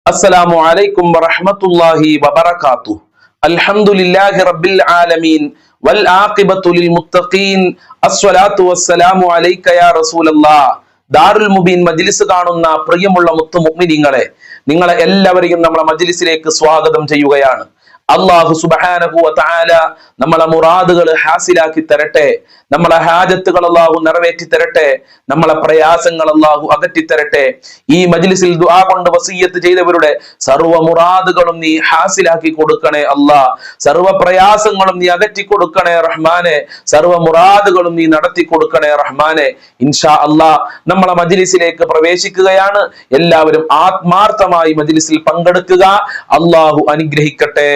അസ്സലാമു അലൈക്കും വറഹ്മത്തുള്ളാഹി വബറകാതുഹു. അൽഹംദുലില്ലാഹി റബ്ബിൽ ആലമീൻ വൽ ആഖിബത്തു ലിൽ മുത്തഖീൻ. അസ്സലാത്തു വസ്സലാമു അലൈക യാ റസൂലല്ലാഹ്. ദാറുൽ മുബീൻ മജ്ലിസ് കാണുന്ന പ്രിയമുള്ള മുത്തു മുഅ്മിനീങ്ങളെ, നിങ്ങളെ എല്ലാവരെയും നമ്മളെ മജ്ലിസിലേക്ക് സ്വാഗതം ചെയ്യുകയാണ്. അല്ലാഹു സുബ്ഹാനഹു വ തആല നമ്മളെ മുറാദുകൾ ഹാസിലാക്കി തരട്ടെ, നമ്മളെ ഹാജത്തുകൾ അല്ലാഹു നിറവേറ്റി തരട്ടെ, നമ്മളെ പ്രയാസങ്ങൾ അല്ലാഹു അകറ്റി തരട്ടെ. ഈ മജ്ലിസിൽ ദുആ കൊണ്ട് വസിയ്യത്ത് ചെയ്തവരുടെ സർവ്വ മുറാദുകളും നീ ഹാസിലാക്കി കൊടുക്കണേ അല്ലാ. സർവ്വ പ്രയാസങ്ങളും നീ അകറ്റി കൊടുക്കണേ റഹ്മാനെ. സർവ്വ മുറാദുകളും നീ നടത്തി കൊടുക്കണേ റഹ്മാനെ. ഇൻഷാ അല്ലാ നമ്മളെ മജ്ലിസിലേക്ക് പ്രവേശിക്കുകയാണ്. എല്ലാവരും ആത്മാർത്ഥമായി മജ്ലിസിൽ പങ്കെടുക്കുക. അല്ലാഹു അനുഗ്രഹിക്കട്ടെ.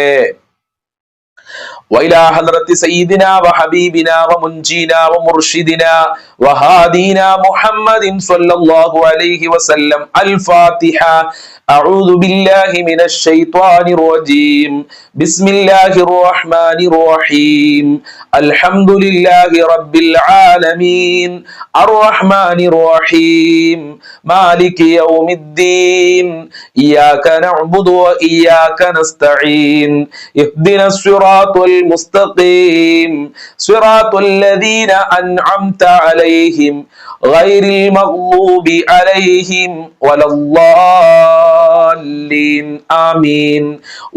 وإلى حضرة سيدنا وحبيبنا ومنجينا ومرشدنا وهادينا محمد صلى الله عليه وسلم. الفاتحة. أعوذ بالله من الشيطان الرجيم. بسم الله الرحمن الرحيم. الحمد لله رب العالمين الرحمن الرحيم مالك يوم الدين إياك نعبد وإياك نستعين اهدنا الصراط المستقيم صراط الذين أنعمت عليهم غير المغضوب عليهم ولا الضالين آمين.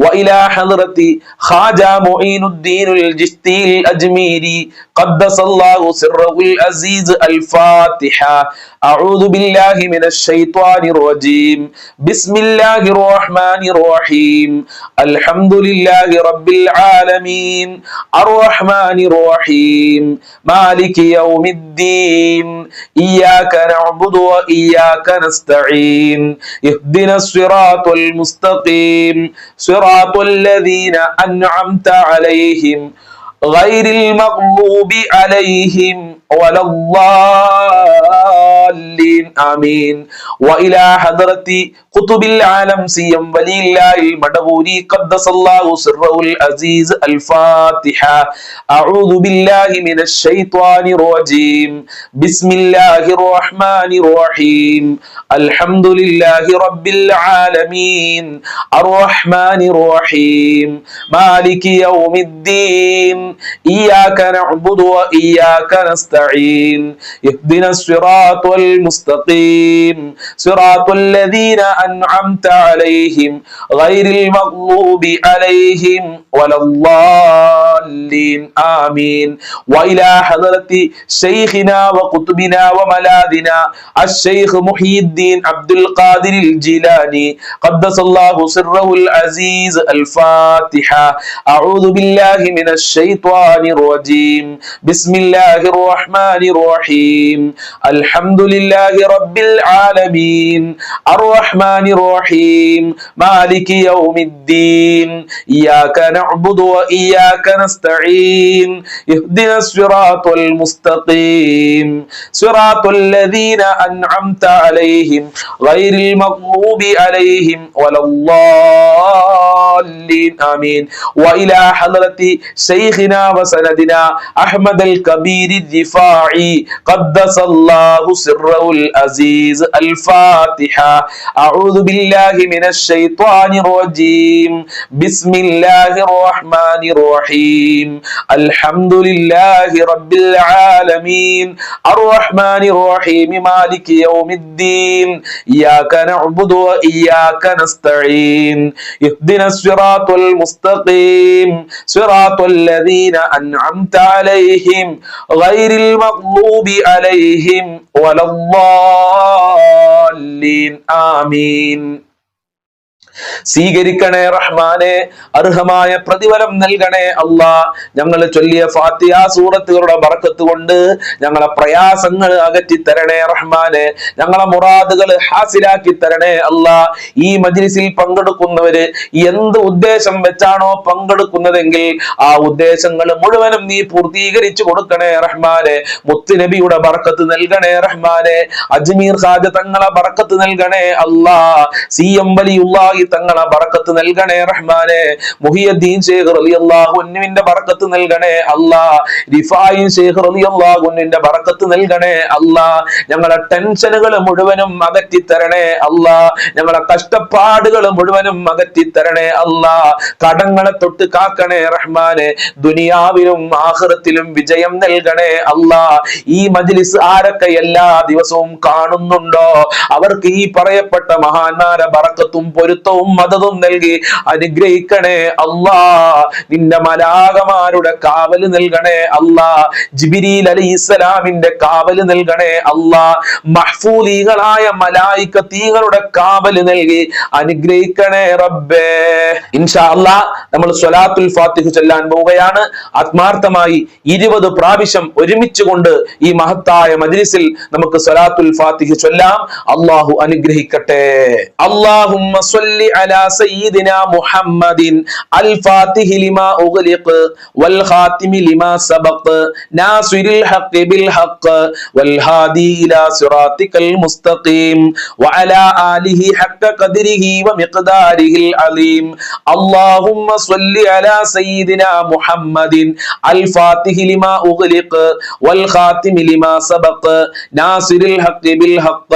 وإلى حضرة خواجة معين الدين الجشتي الأجميري قدس الله سره العزيز. الفاتحة. أعوذ بالله من الشيطان الرجيم. بسم الله الرحمن الرحيم. الحمد لله رب العالمين الرحمن الرحيم مالك يوم الدين إياك نعبد وإياك نستعين اهدنا الصراط المستقيم صراط الذين أنعمت عليهم غير المغضوب عليهم ولا الضالين آمين. وإلى حضرة قطب العالم سيم ولي الله المدبوري قدس الله سره العزيز. الفاتحة. أعوذ بالله من الشيطان الرجيم. بسم الله الرحمن الرحيم. الحمد لله رب العالمين الرحمن الرحيم مالك يوم الدين إياك نعبد وإياك نستعين اهدنا الصراط المستقيم صراط الذين أنعمت عليهم غير المغضوب عليهم ولا الضالين آمين. وإلى حضرة شيخنا وقطبنا وملاذنا الشيخ محي الدين عبد القادر الجيلاني قدس الله سره العزيز. الفاتحة. أعوذ بالله من الشيطان الرجيم. بسم الله الرحمن الرحيم. الحمد لله رب العالمين الرحمن الرحيم مالك يوم الدين إياك نعبد وإياك نستعين اهدنا الصراط المستقيم صراط الذين أنعمت عليهم غير المغضوب عليهم ولا الضالين آمين. وإلى حضرة شيخنا وسندنا أحمد الكبير الرفاعي قدس الله سره العزيز. الفاتحة. أعوذ بالله من الشيطان الرجيم. بسم الله الرحمن الرحيم. الحمد لله رب العالمين الرحمن الرحيم مالك يوم الدين إياك نعبد وإياك نستعين اهدنا الصراط المستقيم صراط الذين أنعمت عليهم غير المغضوب عليهم ولا الضالين آمين. സ്വീകരിക്കണേ റഹ്മാനെ, അർഹമായ പ്രതിഫലം നൽകണേ അല്ലാ. ഞങ്ങൾ ചൊല്ലിയ ഫാത്തിഹ സൂറത്തുകളുടെ ബർക്കത്ത് കൊണ്ട് ഞങ്ങളെ പ്രയാസങ്ങൾ അകറ്റി തരണേ റഹ്മാനെ. ഞങ്ങളെ മുറാദുകൾ ഹാസിലാക്കി തരണേ അല്ലാ. ഈ മജ്ലിസിൽ പങ്കെടുക്കുന്നവര് എന്ത് ഉദ്ദേശം വെച്ചാണോ പങ്കെടുക്കുന്നതെങ്കിൽ ആ ഉദ്ദേശങ്ങൾ മുഴുവനും നീ പൂർത്തീകരിച്ചു കൊടുക്കണേ റഹ്മാനെ. മുത്തുനബിയുടെ ബർക്കത്ത് നൽകണേ റഹ്മാനെ. അജ്മീർ ഖാജ തങ്ങളെ ബർക്കത്ത് നൽകണേ അല്ലാ. സി എം വലിയുള്ളാഹി തങ്ങളെ ബറക്കത്ത് നൽകണേ റഹ്മാനെ. മുഹിയുദ്ദീൻ ശൈഖ് റളിയല്ലാഹു അൻഹുവിന്റെ ബറക്കത്ത് നൽകണേ അല്ലാ. റിഫായി ശൈഖ് റളിയല്ലാഹു അൻഹുവിന്റെ ബറക്കത്ത് നൽകണേ അല്ലാ. ഞങ്ങളെ ടെൻഷനുകൾ മുഴുവനും അകറ്റി തരണേ അല്ലാ. ഞങ്ങളെ കഷ്ടപ്പാടുകൾ മുഴുവനും അകറ്റി തരണേ അല്ലാ. കടങ്ങളെ തൊട്ട് കാക്കണേ റഹ്മാനെ. ദുനിയാവിലും ആഖിറത്തിലും വിജയം നൽകണേ അല്ലാ. ഈ മജ്ലിസ് ആരൊക്കെ എല്ലാ ദിവസവും കാണുന്നുണ്ടോ അവർക്ക് ഈ പറയപ്പെട്ട മഹാന്മാരെ ബറക്കത്തും പൊരുത്തവും മദതും നൽകി അനുഗ്രഹിക്കണേ അല്ലാ. നിന്റെ മലാകമാരുടെ കാവല് നൽകണേ അല്ലാ. ജിബ്രീൽ അലൈഹിസ്സലാമിന്റെ കാവല് നൽകണേ അല്ലാ. മഹ്ഫൂദീകളായ മലായികത്തീകളുടെ കാവല് നൽകി അനുഗ്രഹിക്കണേ റബ്ബേ. ഇൻഷാ അല്ലാഹ് നമ്മൾ സ്വലാത്തുൽ ഫാത്തിഹ ചൊല്ലാൻ പോവുകയാണ്. ആത്മാർത്ഥമായി 20 പ്രാവശ്യം ഒരുമിച്ച് കൊണ്ട് ഈ മഹത്തായ മജ്ലിസിൽ നമുക്ക് സ്വലാത്തുൽ ഫാത്തിഹ ചൊല്ലാം. അല്ലാഹു അനുഗ്രഹിക്കട്ടെ. അല്ലാഹുമ്മ സ്വല്ലി അലാ സയ്യിദിനാ മുഹമ്മദിൻ അൽ ഫാത്തിഹി ലിമാ ഉഗ്ലിഖ് വൽ ഖാതിമി ലിമാ സബഖ് നാസിറിൽ ഹഖ് ബിൽ ഹഖ് വൽ ഹാദി ഇലാ സിറാത്തിക്കൽ മുസ്തഖീം വഅലാ ആലിഹി ഹഖ് ഖദ്രിഹി വമിഖ്ദാരിഹിൽ അലീം. اللهم صل على سيدنا محمد الفاتح لما أغلق والخاتم لما سبق ناصر الحق بالحق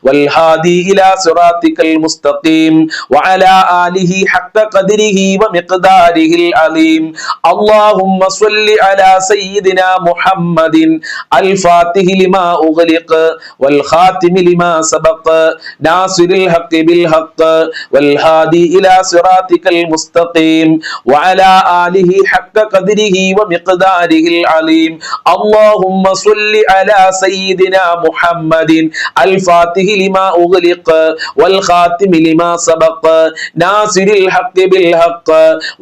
والهادي إلى صراطك المستقيم وعلى آله حق قدره ومقداره العظيم. اللهم صل على سيدنا محمد الفاتح لما أغلق والخاتم لما سبق ناصر الحق بالحق والهادي إلى صراطك المستقيم وعلى آله حق قدره ومقداره العظيم. اللهم صل على سيدنا محمد الفاتح لما أغلق والخاتم لما سبق ناصر الحق بالحق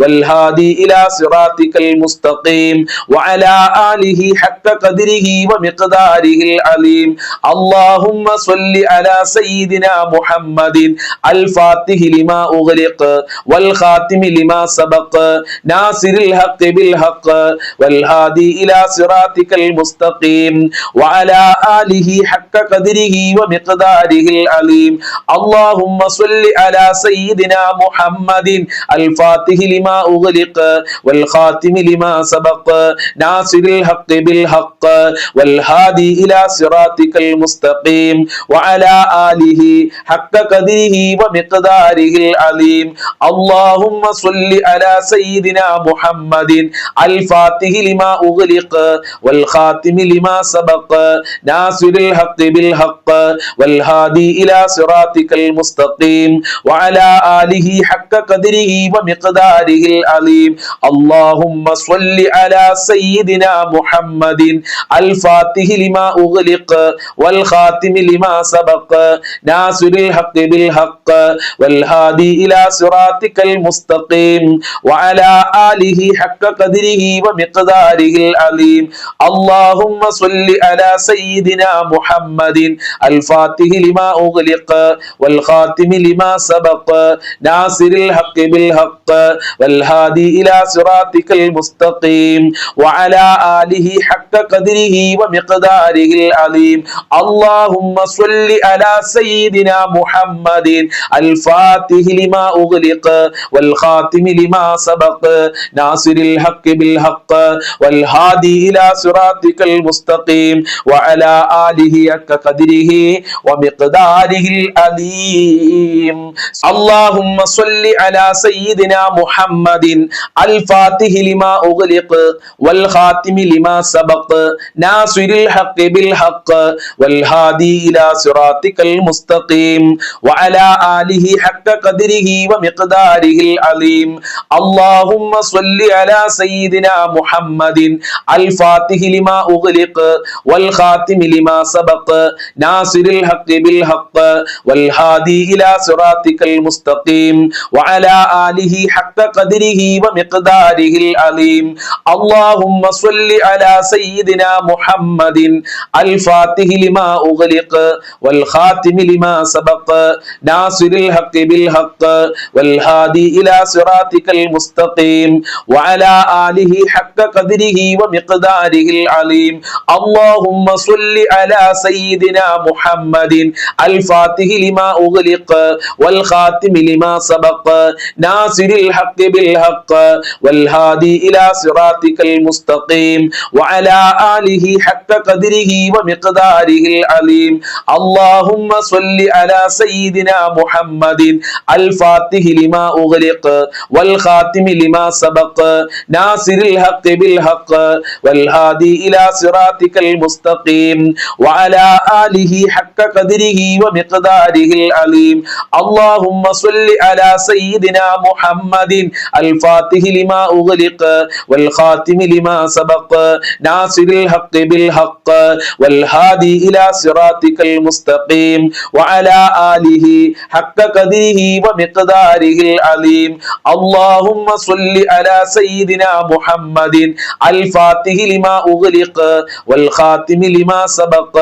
والهادي إلى صراطك المستقيم وعلى آله حق قدره ومقداره العظيم. اللهم صل على سيدنا محمد الفاتح لما أغلق والخاتم لما سبق ناصر الحق بالحق والهادي إلى صراطك المستقيم وعلى آله حق قدره ومقداره العظيم. اللهم صل على سيدنا محمد الفاتح لما أغلق والخاتم لما سبق ناصر الحق بالحق والهادي إلى صراطك المستقيم وعلى آله حق قدره ومقداره العظيم. اللهم صل على سيدنا محمد الفاتح لما أغلق والخاتم لما سبق ناصر الحق بالحق والهادي إلى صراطك المستقيم وعلى آله حق قدره ومقداره العظيم. اللهم صل على سيدنا محمد الفاتح لما أغلق والخاتم لما سبق ناصر الحق بالحق والهادي إلى صراطك المستقيم وعلى آله حق قدره ومقداره العظيم. اللهم صل على سيدنا محمد الفاتح لما أغلق والخاتم لما سبق ناصر الحق بالحق والهادي إلى صراطك المستقيم وعلى آله حق قدره ومقداره العظيم. اللهم صل على سيدنا محمد الفاتح لما أغلق والخاتم لما سبق ناصر الحق بالحق والهادي إلى صراطك المستقيم وعلى آله حق قدره ومقداره العظيم. اللهم صل على سيدنا محمد الفاتح لما أغلق والخاتم لما سبق ناصر الحق بالحق والهادي إلى صراطك المستقيم وعلى آله حق قدره ومقداره العظيم. اللهم صل على سيدنا محمد الفاتح لما أغلق والخاتم لما سبق ناصر الحق بالحق والهادي إلى صراطك المستقيم وعلى آله حق قدره ومقداره العظيم. اللهم صل على سيدنا محمد الفاتح لما أغلق والخاتم لما سبق ناصر الحق بالحق والهادي إلى صراطك المستقيم وعلى آله حق قدره ومقداره العظيم. اللهم صل على سيدنا محمد الفاتح لما أغلق والخاتم الخاتم لما سبق ناصر الحق بالحق والهادي إلى صراطك المستقيم وعلى آله حق قدره ومقداره العليم. اللهم صل على سيدنا محمد الفاتح لما أغلق والخاتم لما سبق ناصر الحق بالحق والهادي إلى صراطك المستقيم وعلى آله حق قدره ومقداره العليم. اللهم صل على سيدنا محمد الفاتح لما أغلق والخاتم لما سبق ناصر الحق بالحق والهادي إلى صراطك المستقيم وعلى آله حق قدره ومقداره العليم. اللهم صل على سيدنا محمد الفاتح لما أغلق والخاتم لما سبق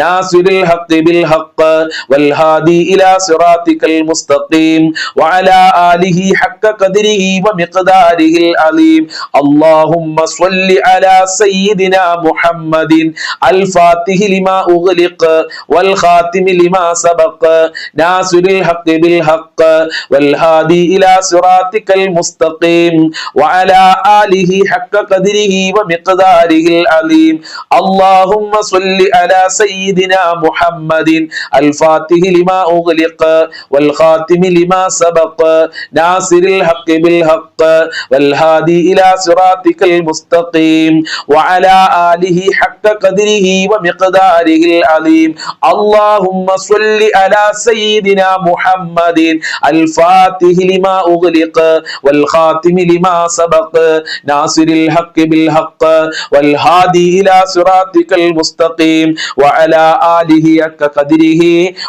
ناصر الحق بالحق والهادي إلى صراطك المستقيم وعلى آله حق قدره ومقداره العليم. اللهم صل على سيدنا محمد الفاتح لما أغلق والخاتم لما سبق ناصر الحق بالحق والهادي إلى صراطك المستقيم وعلى آله حق قدره ومقداره العليم. اللهم صل على سيدنا محمد الفاتح لما أغلق والخاتم لما سبق ناصر الحق بالحق والهادي إلى صراطك المستقيم وعلى آله حق قدره ومقداره العليم. اللهم صل على سيدنا محمد الفاتح لما أغلق والخاتم لما سبق ناصر الحق بالحق والهادي إلى صراطك المستقيم وعلى آله حق قدره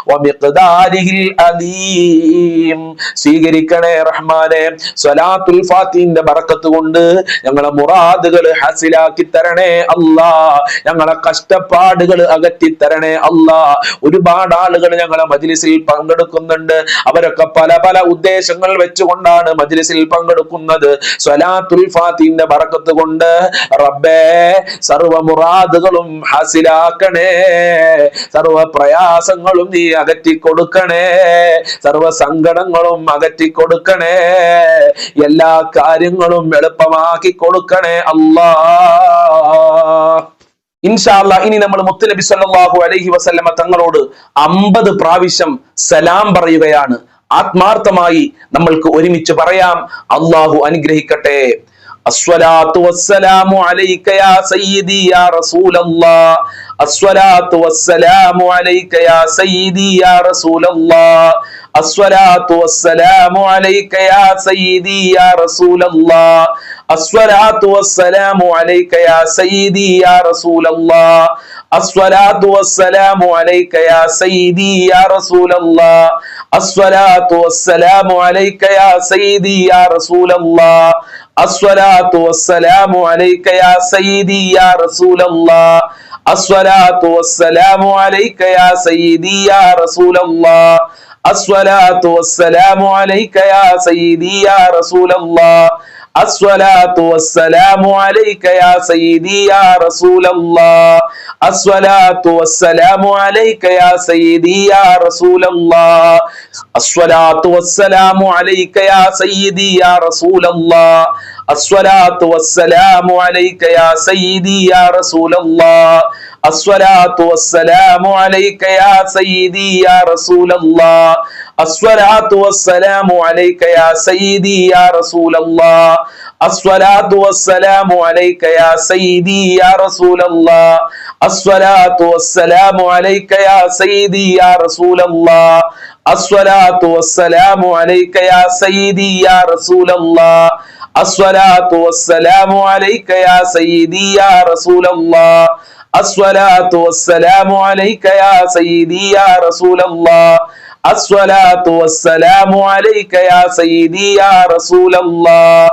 ومقداره العليم. സ്വീകരിക്കണേ റഹ്മാനെ. സ്വലാത്തുൽ ഫാത്തിഹിന്റെ ബറക്കത്ത് കൊണ്ട് ഞങ്ങളെ മുറാദുകൾ ഹാസിലാക്കി തരണേ അല്ലാ. ഞങ്ങളെ കഷ്ടപ്പാടുകൾ അകറ്റി തരണേ അല്ലാ. ഒരുപാട് ആളുകൾ ഞങ്ങളെ മജ്ലിസിൽ പങ്കെടുക്കുന്നുണ്ട്. അവരൊക്കെ പല പല ഉദ്ദേശങ്ങൾ വെച്ചുകൊണ്ടാണ് മജ്ലിസിൽ പങ്കെടുക്കുന്നത്. സ്വലാത്തുൽ ഫാത്തിഹിന്റെ ബറക്കത്ത് കൊണ്ട് റബ്ബേ സർവ മുറാദുകളും ഹാസിലാക്കണേ. സർവ പ്രയാസങ്ങളും നീ അകറ്റി കൊടുക്കണേ. സർവ സങ്കടങ്ങളും അകറ്റി കൊടുക്കണേ. എല്ലാ കാര്യങ്ങളും എളുപ്പമാക്കി കൊടുക്കണേ അല്ലാ. ഇൻഷാ അല്ലാഹ് ഇനി നമ്മൾ മുത്തുനബി സല്ലല്ലാഹു അലൈഹി വസല്ലമ തങ്ങളോട് 50 പ്രാവശ്യം സലാം പറയുകയാണ്. ആത്മാർത്ഥമായി നമ്മൾക്ക് ഒരുമിച്ച് പറയാം. അല്ലാഹു അനുഗ്രഹിക്കട്ടെ. അസ്സലാത്തു വസ്സലാമു അലൈക യാ സയ്യിദി യാ റസൂലല്ലാഹ്. അസ്സലാത്തു വസ്സലാമു അലൈക യാ സയ്യിദി യാ റസൂലല്ലാഹ്. അസ്സലാത്തു വസ്സലാമു അലൈക യാ സയ്യിദി യാ റസൂലല്ലാഹ്. അസ്സലാത്തു വസ്സലാമു അലൈക യാ സയ്യിദി യാ റസൂലല്ലാഹ്. അസ്സലാത്തു വസ്സലാമു അലൈക യാ സയ്യിദി യാ റസൂലല്ലാഹ്. അസ്സലാത്തു വസ്സലാമു അലൈക യാ സയ്യിദി യാ റസൂലല്ലാഹ്. അസ്സലാത്തു വസ്സലാമു അലൈക യാ സയ്യിദി യാ റസൂലല്ലാഹ്. അസ്സലാത്തു വസ്സലാമു അലൈക യാ സയ്യിദി യാ റസൂലല്ലാഹ്. അസ്സലാത്തു വസ്സലാമു അലൈക യാ സയ്യിദി യാ റസൂലല്ലാഹ്. അസ്സലാത്തു വസ്സലാമു അലൈക യാ സയ്യിദി യാ റസൂലല്ലാഹ്. അസ്സലാത്തു വസ്സലാമു അലൈക യാ സയ്യിദി യാ റസൂലല്ലാഹ്. അസ്സലാത്തു വസ്സലാമു അലൈക യാ സയ്യിദി യാ റസൂലല്ലാഹ്. അസ്സലാത്തു വസ്സലാമു അലൈക യാ സയ്യിദി യാ റസൂലല്ലാഹ്. അസ്സലാത്തു വസ്സലാമു അലൈക യാ സയ്യിദി യാ റസൂലല്ലാഹ്. അസ്സലാത്തു വസ്സലാമു അലൈക യാ സയ്യിദി യാ റസൂലല്ലാഹ്. അസ്സലാത്തു വസ്സലാമു അലൈക യാ സയ്യിദി യാ റസൂലല്ലാഹ്. അസ്സലാത്തു വസ്സലാമു അലൈക യാ സയ്യിദി യാ റസൂലല്ലാഹ്. അസ്സലാത്തു വസ്സലാമു അലൈക യാ സയ്യിദി യാ റസൂലല്ലാഹ്. അസ്സലാത്തു വസ്സലാമു അലൈക യാ സയ്യിദി യാ റസൂലല്ലാഹ്. അസ്സലാത്തു വസ്സലാമു അലൈക യാ സയ്യിദി യാ റസൂലല്ലാഹ്. അസ്സലാത്തു വസ്സലാമു അലൈക യാ സയ്യിദി യാ റസൂലല്ലാഹ്.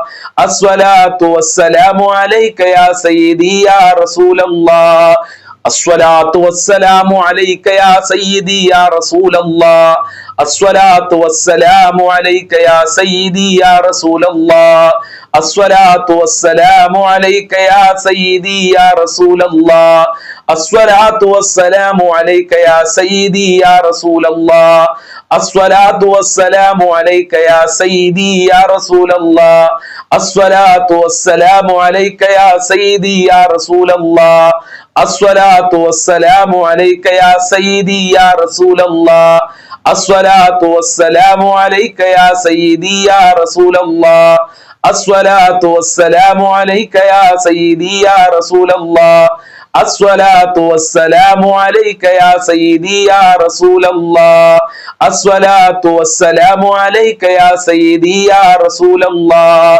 അസ്സലാത്തു വസ്സലാമു അലൈക യാ സയ്യിദി യാ റസൂലല്ലാഹ്. അസ്സലാത്തു വസ്സലാമു അലൈക യാ സയ്യിദി യാ റസൂലല്ലാഹ്. അസ്സലാത്തു വസ്സലാമു അലൈക യാ സയ്യിദി യാ റസൂലല്ലാഹ്. അസ്സലാത്തു വസ്സലാമു അലൈക യാ സയ്യിദി യാ റസൂലല്ലാഹ്. അസ്സലാത്തു വസ്സലാമു അലൈക യാ സയ്യിദി യാ റസൂലല്ലാഹ്. الصلاة والسلام عليك يا سيدي يا رسول الله الصلاة والسلام عليك يا سيدي يا رسول الله الصلاة والسلام عليك يا سيدي يا رسول الله الصلاة والسلام عليك يا سيدي يا رسول الله الصلاة والسلام عليك يا سيدي يا رسول الله الصلاة والسلام عليك يا سيدي يا رسول الله الصلاة والسلام عليك يا سيدي يا رسول الله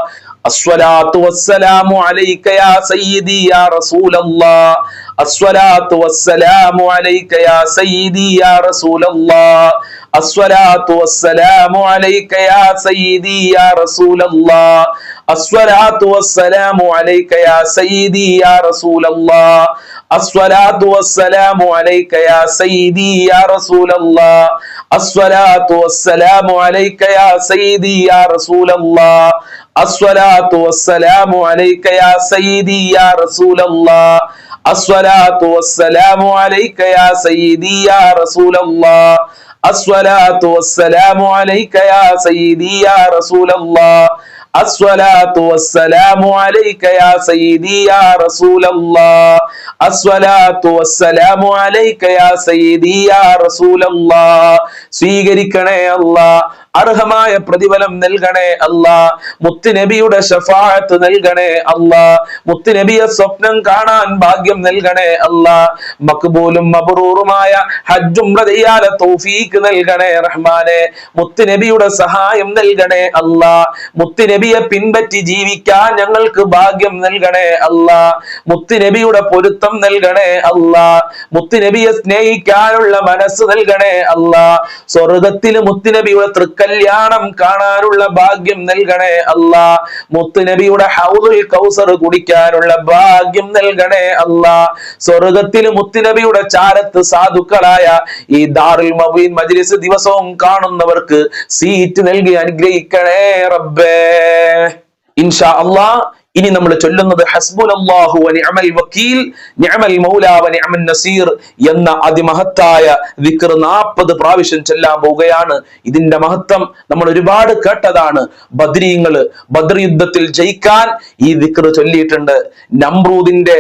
الصلاة والسلام عليك يا سيدي يا رسول الله الصلاة والسلام عليك يا سيدي يا رسول الله الصلاة والسلام عليك يا سيدي يا رسول الله الصلاة والسلام عليك يا سيدي يا رسول الله الصلاة والسلام عليك يا سيدي يا رسول الله الصلاة والسلام عليك يا سيدي يا رسول الله الصلاة والسلام عليك يا سيدي يا رسول الله الصلاة والسلام عليك يا سيدي يا رسول الله الصلاة والسلام عليك يا سيدي يا رسول الله الصلاة والسلام عليك يا سيدي يا رسول الله الصلاة والسلام عليك يا سيدي يا رسول الله സ്വീകരിക്കണേ അല്ലാഹ് അർഹമായ പ്രതിഫലം നൽകണേ അല്ലാഹ് മുത്തുനബിയുടെ ശഫാഅത്ത് നൽകണേ അല്ലാഹ് മുത്തുനബിയെ സ്വപ്നം കാണാൻ ഭാഗ്യം നൽകണേ അല്ലാഹ് മഖ്ബൂലും മബ്റൂറുമായ ഹജ്ജും ഉംറ ചെയ്യാൻ തൗഫീഖ് നൽകണേ റഹ്മാനെ മുത്തുനബിയുടെ സഹായം നൽകണേ അല്ലാഹ് മുത്തുനബിയെ പിൻപറ്റി ജീവിക്കാൻ ഞങ്ങൾക്ക് ഭാഗ്യം നൽകണേ അല്ലാഹ് മുത്തുനബിയുടെ പൊരുത്തം നൽകണേ അല്ലാഹ് മുത്തുനബിയെ സ്നേഹിക്കാനുള്ള മനസ്സ് നൽകണേ അല്ലാഹ് സ്വർഗ്ഗത്തിൽ മുത്തുനബിയുടെ കല്യാണം കാണാനുള്ള ഭാഗ്യം നൽകണേ അല്ലാഹ് മുത്തുനബിയുടെ ഹൗദുൽ കൗസർ കുടിക്കാനുള്ള ഭാഗ്യം നൽകണേ അല്ലാഹ് സ്വർഗ്ഗത്തിൽ മുത്തുനബിയുടെ ചാരത്ത് സാധുക്കളായ ഈ ദാറുൽ മബീൻ മജ്ലിസ് ദിവസവും കാണുന്നവർക്ക് സീറ്റ് നൽകി അനുഗ്രഹിക്കണേ റബ്ബേ ഇൻഷാ അല്ലാഹ് ഇനി നമ്മൾ ചൊല്ലുന്നത് ഹസ്ബുനല്ലാഹു വനിഅമൽ വക്കീൽ നിഅമൽ മൗലാ വനിഅമൻ നസീർ എന്ന അതിമഹത്തായ ദിക്ർ 40 പ്രാവശ്യം ചൊല്ലാൻ പോവുകയാണ്. ഇതിന്റെ മഹത്വം നമ്മൾ ഒരുപാട് കേട്ടതാണ്. ബദ്രീങ്ങൾ ബദ്ർ യുദ്ധത്തിൽ ജയിക്കാൻ ഈ ദിക്ർ ചൊല്ലിയിട്ടുണ്ട്. നമ്രൂദിന്റെ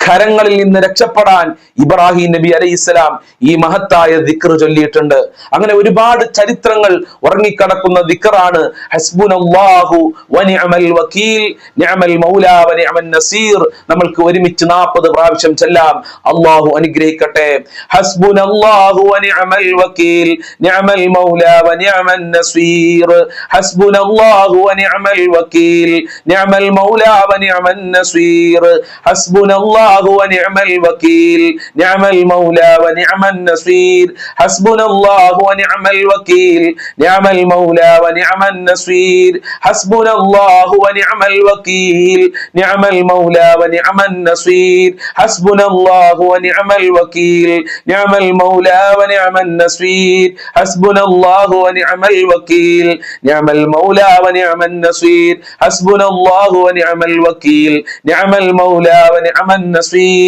ഖരങ്ങളിൽ നിന്ന് രക്ഷപ്പെടാൻ ഇബ്രാഹിം നബി അലൈഹിസ്സലാം ഈ മഹത്തായ ദിക്ർ ചൊല്ലിയിട്ടുണ്ട്. അങ്ങനെ ഒരുപാട് ചരിത്രങ്ങൾ ഉറങ്ങിക്കിടക്കുന്ന ദിക്റാണ് ഹസ്ബുനല്ലാഹു വനിഅമൽ വക്കീൽ നിഅമൽ മൗലാ വനിഅമൻ നസീർ. നമ്മൾക്ക് ഒരുമിച്ച് 40 പ്രാവശ്യം ചൊല്ലാം. അല്ലാഹു അനുഗ്രഹിക്കട്ടെ. ഹസ്ബുനല്ലാഹു വനിഅമൽ വക്കീൽ നിഅമൽ മൗലാ വനിഅമൻ നസീർ ഹസ്ബുനല്ലാഹു വനിഅമൽ വക്കീൽ നിഅമൽ മൗലാ വനിഅമൻ നസീർ ഹസ്ബുനല്ലാഹു ونعم الوكيل نعم المولى ونعم النصير حسبنا الله ونعم الوكيل نعم المولى ونعم النصير حسبنا الله ونعم الوكيل نعم المولى ونعم النصير حسبنا الله ونعم الوكيل نعم المولى ونعم النصير حسبنا الله ونعم الوكيل نعم المولى ونعم النصير حسبنا الله ونعم الوكيل نعم المولى ونعم النصير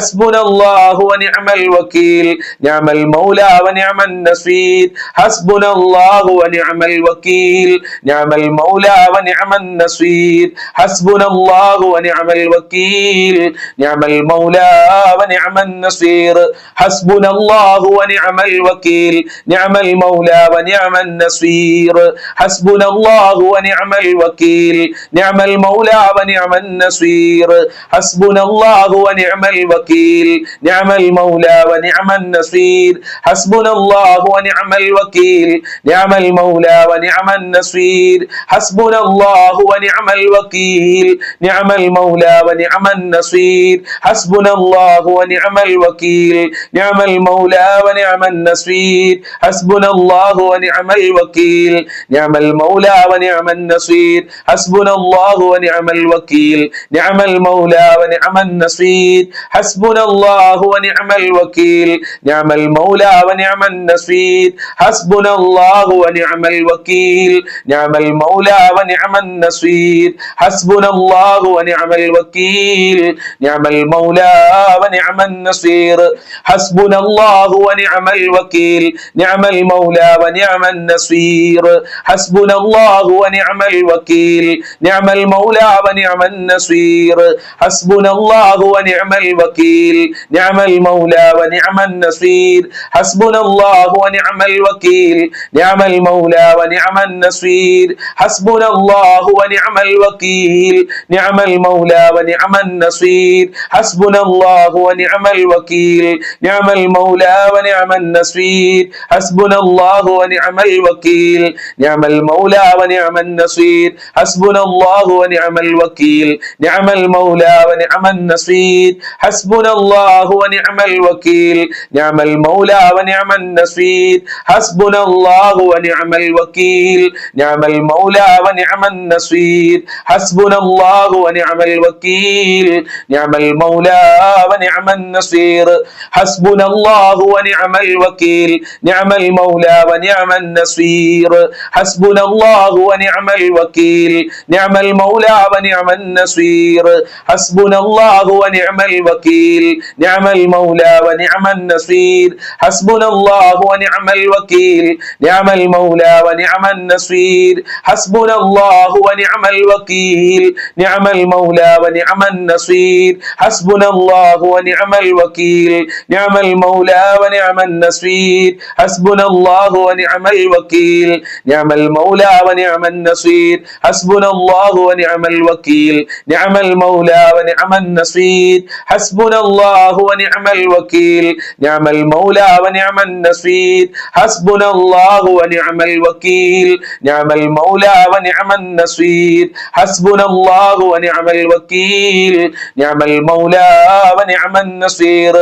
حسبنا الله ونعم الوكيل نعم المولى ونعم النصير حسبنا الله ونعم الوكيل نعم المولى ونعم النصير حسبنا الله ونعم الوكيل نعم المولى ونعم النصير حسبنا الله ونعم الوكيل نعم المولى ونعم النصير حسبنا الله ونعم الوكيل نعم المولى ونعم النصير حسبنا الله ونعم الوكيل نعم المولى ونعم النصير حسبنا الله ونعم الوكيل نعم المولى ونعم النصير حسبنا الله ونعم الوكيل نعم المولى ونعم النصير حسبنا الله ونعم الوكيل نعم المولى ونعم النصير حسبنا الله ونعم الوكيل نعم المولى ونعم النصير حسبنا الله ونعم الوكيل نعم المولى ونعم النصير النصير حسبنا الله ونعم الوكيل نعم المولى ونعم النصير حسبنا الله ونعم الوكيل نعم المولى ونعم النصير حسبنا الله ونعم الوكيل نعم المولى ونعم النصير حسبنا الله ونعم الوكيل نعم المولى ونعم النصير حسبنا الله ونعم الوكيل نعم المولى ونعم النصير حسبنا الله ونعم الوكيل نعم المولى ونعم النصير حسبنا الله ونعم الوكيل نعم المولى ونعم النصير حسبنا الله ونعم الوكيل نعم المولى ونعم النصير حسبنا الله ونعم الوكيل نعم المولى ونعم النصير حسبنا الله ونعم الوكيل نعم المولى ونعم النصير حسبنا الله ونعم الوكيل نعم المولى ونعم النصير حسبنا الله ونعم الوكيل نعم المولى ونعم النصير حسبنا الله ونعم الوكيل نعم المولى ونعم النصير حسبنا الله ونعم الوكيل نعم المولى ونعم النصير حسبنا الله ونعم الوكيل نعم المولى ونعم النصير حسبنا الله ونعم الوكيل نعم المولى ونعم النصير حسبنا الله ونعم الوكيل نعم المولى ونعم النصير حسبنا الله ونعم الوكيل نعم المولى ونعم النصير حسبنا الله ونعم الوكيل نعم المولى ونعم النصير حسبنا الله ونعم الوكيل نعم المولى ونعم النصير حسبنا الله ونعم الوكيل نعم المولى ونعم النصير حسبنا الله ونعم الوكيل نعم المولى ونعم النصير حسبنا الله ونعم الوكيل نعم المولى ونعم النصير حسبنا الله ونعم الوكيل نعم المولى ونعم النصير حسبنا الله ونعم الوكيل نعم المولى ونعم النصير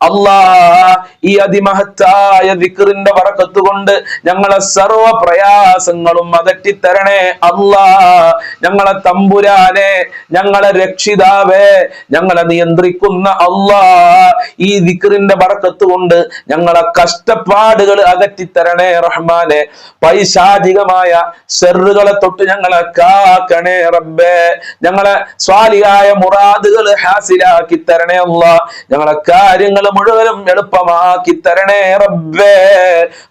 അല്ലാഹ് ഈ അതിമഹത്തായ ദിക്റിന്റെ ബറക്കത്ത് കൊണ്ട് ഞങ്ങളെ സർവ്വ പ്രയാസങ്ങളും അകറ്റിത്തരണേ അല്ലാഹ്. ഞങ്ങളെ തമ്പുരാനെ, ഞങ്ങളെ രക്ഷിതാവേ, ഞങ്ങളെ നിയന്ത്രിക്കുന്ന അല്ലാഹ്, ഈ ദിക്റിന്റെ ബറക്കത്ത് കൊണ്ട് ഞങ്ങളെ കഷ്ടപ്പാടുകൾ അകറ്റിത്തരണേ റഹ്മാനെ. പൈശാചികമായ ശർറുകളെ തൊട്ട് ഞങ്ങളെ കാക്കണേ റബ്ബേ. ഞങ്ങളെ സ്വാലിഹായ മുറാദുകൾ ഹാസിലാക്കി തരണേ അല്ലാഹ്. ഞങ്ങളെ കാര്യങ്ങൾ മുഴുവനും എളുപ്പമാക്കി തരണേ റബ്ബേ.